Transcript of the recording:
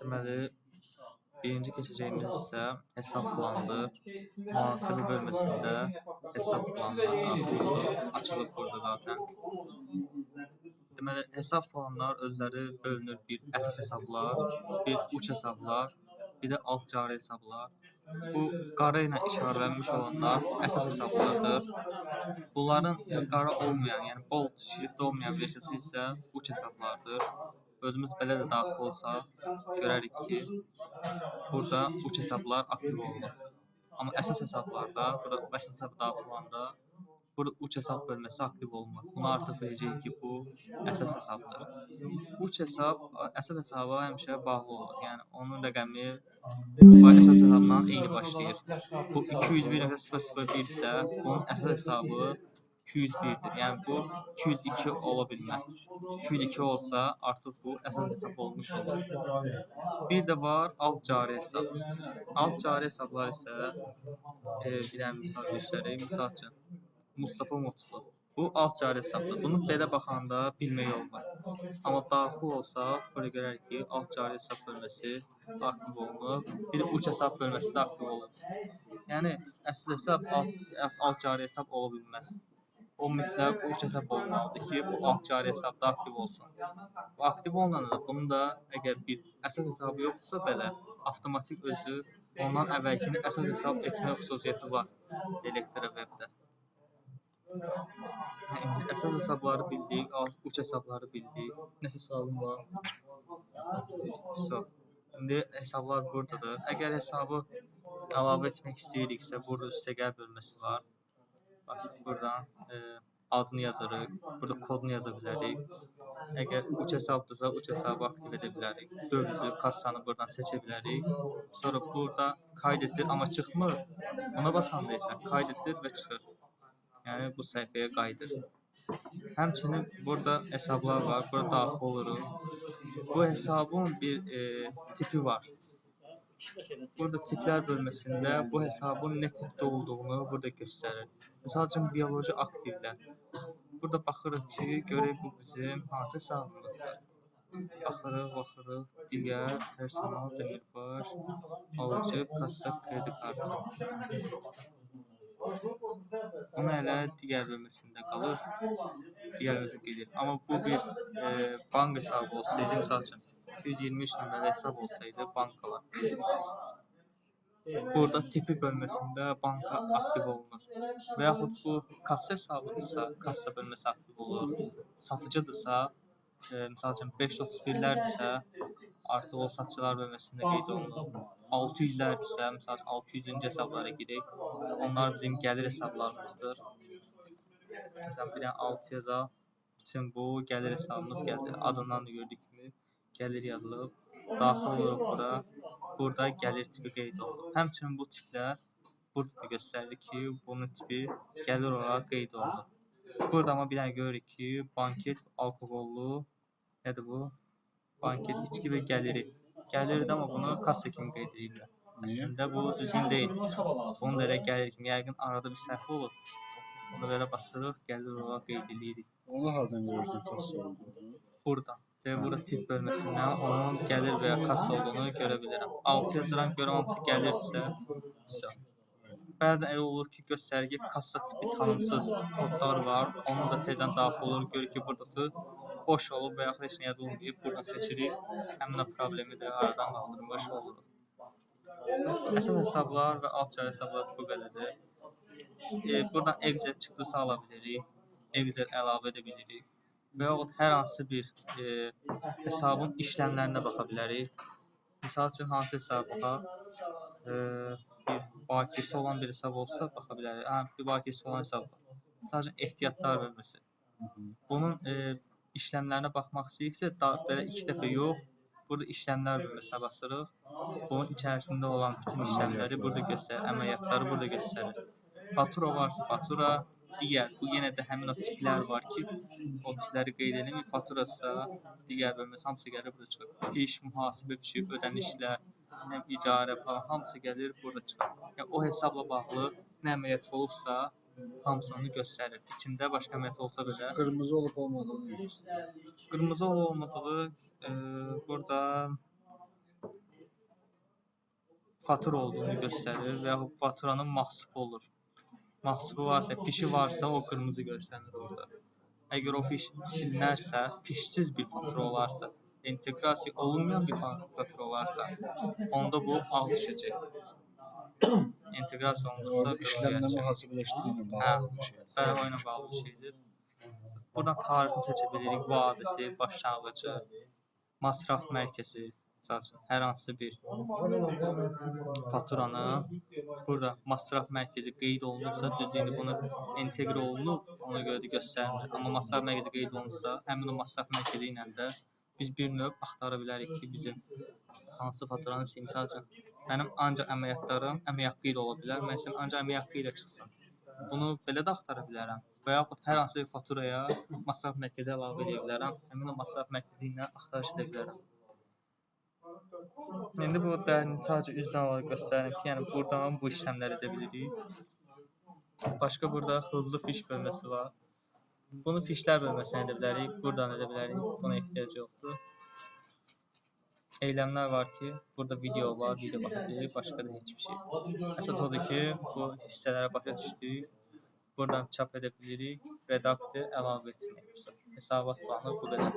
Deməli, birinci keçəcəyimiz isə hesab planıdır. Mühasibə bölməsində hesab planları açılıb burada zaten. Deməli, hesab planlar özləri bölünür bir əsas hesablar, bir uç hesablar, bir də alt cari hesablar. Bu qara ilə işarələnmiş olanlar əsas hesablardır. Bunların qara olmayan, yəni bold şrift olmayan versiyası isə uç hesablardır. Özümüz belə də daxil olsaq, görərik ki, burada uç hesablar aktiv olunur. Amma əsas hesablarda, burada əsas hesab daxil olanda, burada uç hesab bölməsi aktiv olunmur. Bunu artıq biləcəyik ki, bu əsas hesabdır. Uç hesab əsas hesaba həmişə bağlı olur. Yəni onun rəqəmi bu əsas hesabdan eyni başlayır. Bu 201.001 isə bunun əsas hesabı 201'dir. Yəni bu 202 ola bilməz. 202 olsa artıq bu əsas hesab olmuş olur. Bir də var alt cari hesab. Alt cari hesablar isə bir dənə misal göstəreyim. Misal üçün Mustafa Mutlu. Bu alt cari hesabdır. Bunu belə baxanda bilmək olmur. Amma daxil olsaq, burada görərik ki, alt cari hesab bölməsi aktiv olunur. Bir də uç hesab bölməsi də aktiv olunur. Yəni əsl hesab alt cari hesab ola bilməz. O mütləq uç hesab olmalıdır ki, bu alt cari hesabda aktiv olsun. Bu aktiv olunanda bunun da əgər bir əsas hesabı yoxdursa belə, avtomatik özü ondan əvvəlkini əsas hesab etmə xüsusiyyəti var Elektrovebdə. İndi əsas hesabları bildik, uç hesabları bildik. Nəsə sualım var? İndi hesablar buradadır. Əgər hesabı əlavə etmək istəyiriksə, burada üstəgəl bölməsi var. Buradan adını yazırıq, burada kodunu yaza bilərik. Əgər uç hesabdırsa, uç hesabı aktiv edə bilərik. Dövizü, kassanı buradan seçə bilərik. Sonra burada kaydetdir, amma çıxmır. Ona basanda isə kaydetdir və çıxır. Yəni bu səhifəyə qayıdır. Həmçinin burada hesablar var, burada daxil oluruq. Bu hesabın bir tipi var. Burada tiplər bölməsində bu hesabın nə tipdə olduğunu burada göstərir. Misal üçün, bioloji aktivlər. Burada baxırıq ki, görək bu bizim hansı hesabımızdır. Baxırıq, digər, personal, demirbaş, alıcı, kassa, kredi kartı. Bunu elə digər bölməsində qalır, digər bölməsində gedir. Amma bu bir bank hesabı olsaydı, misal üçün, 223 nömrəli hesab olsaydı, bankalar. Burada tipi bölməsində banka aktiv olunur. Və yaxud bu kassa hesabıdırsa, kassa bölməsi aktiv olur. Satıcıdırsa, misal üçün 531'lərdirsə, artıq o satıcılar bölməsində qeyd olunur. 600'lərdirsə, misal 600-cü hesablara girək. Onlar bizim gəlir hesablarımızdır. Məsələn, bir dənə 6 yazaq. Bütün bu gəlir hesabımız gəldi. Adından da gördük kimi gəlir yazılıb. Daxil oluruq bura. Burada gəlir tipi qeyd olunur. Həmçinin bu tiplər burada göstərir ki, bunun tipi gəlir olaraq qeyd olunur. Burada amma bir dənə görürük ki, banket, alkoqollu, nədir bu? Banket, içki və gəliri. Gəlirdə amma bunu kassa kimi qeyd edirlər. Əslində bu düzgün deyil. Bunu da elə gəlir kimi, yəqin arada bir səhv olur. Bunu belə basırıq, gəlir olaraq qeyd edirik. Onu hardan görürsün kassa olduğunu? Buradan. Və burada tip bölməsindən onun gəlir və ya kassa olduğunu görə bilərəm. 6 yazıram, görəm hamısı gəlirsə. Bəzən elə olur ki, göstərir ki, kassa tipi tanımsız kodlar var. Onu da tezdən daxil olur, görür ki, buradası boş olub və yaxud heç nə yazılmayıb. Buradan seçirik, həmin o problemi də aradan qaldırmış oluruq. Əsas hesablar və alt cari hesablar bu qədərdir. Buradan Excel çıxdısı ala bilirik, Excel əlavə edə bilirik. Və yaxud hər hansı bir hesabın işləmlərinə baxa bilərik. Misal üçün, hansı hesaba baxaq? Bir bakiyesi olan bir hesab olsa baxa bilərik. Bir bakiyesi olan hesab var. Misal üçün, ehtiyatlar bölməsi. Bunun işləmlərinə baxmaq istəyiriksə, belə 2 dəfə yox, burada işləmlər bölməsinə basırıq. Bunun içərisində olan bütün işləmləri burada göstərir, əməliyyatları burada göstərir. Fatura varsa fatura, digər, bu yenə də həmin o tiplər var ki, o tipləri qeyd edilmir. Faturası, digər bölməsi, hamısı gəlir burada çıxır. Fiş, mühasibə fişi, ödənişlər, icarə falan, hamısı gəlir burada çıxır. Yəni, o hesabla bağlı nə əməliyyat olubsa, hamısı onu göstərir. İçində başqa əməliyyat olsa belə. Qırmızı olub olmadığını göstərir. Qırmızı olub olmadığı burada fatura olduğunu göstərir və yaxud faturanın mahsubu olur. Mahsubu varsa, fişi varsa o qırmızı görsənir orada. Əgər o fiş silinərsə, fişsiz bir fatura olarsa, inteqrasiya olunmayan bir fatura olarsa, onda bu ağ düşəcək. İnteqrasiya olunursa Orada işlemle muhasebeleştirmeyle bağlı bir şey. Bəli, o ilə bağlı bir şeydir. Buradan tarixini seçə bilirik, vadisi, başlanğıcı, masraf mərkəzi, hər hansı bir faturanın burada masraf mərkəzi qeyd olunursa, düzdür, bunu inteqrə olunub, ona görə də göstərmir. Amma masraf mərkəzi qeyd olunursa, həmin o masraf mərkəzi ilə də biz bir növ axtara bilərik ki, bizim hansı faturanın istəyir. Misal üçün, mənim ancaq əməliyyatlarım əmək haqqı ilə ola bilər, mən istəyirəm ancaq əmək haqqı ilə çıxsın. Bunu belə də axtara bilərəm və yaxud hər hansı bir faturaya masraf mərkəzi əlavə edə bilərəm. Həmin o masraf mərkəzi ilə axtarış edə bilərəm. İndi bu dəyərini sadəcə üzdən olaraq göstərim ki, yəni buradan bu işləmləri edə bilirik. Başqa burada hızlı fiş bölməsi var. Bunu fişlər bölməsinə edə bilərik, buradan edə bilərik. Buna ehtiyac yoxdur. Eyləmlər var ki, burada video var, video baxa bilirik, başqa da heç bir şey. Əsas odur ki, bu hissələrə başa düşdük. Buradan çap edə bilirik, redaktor əlavə etmək. Hesabat planı bu qədər.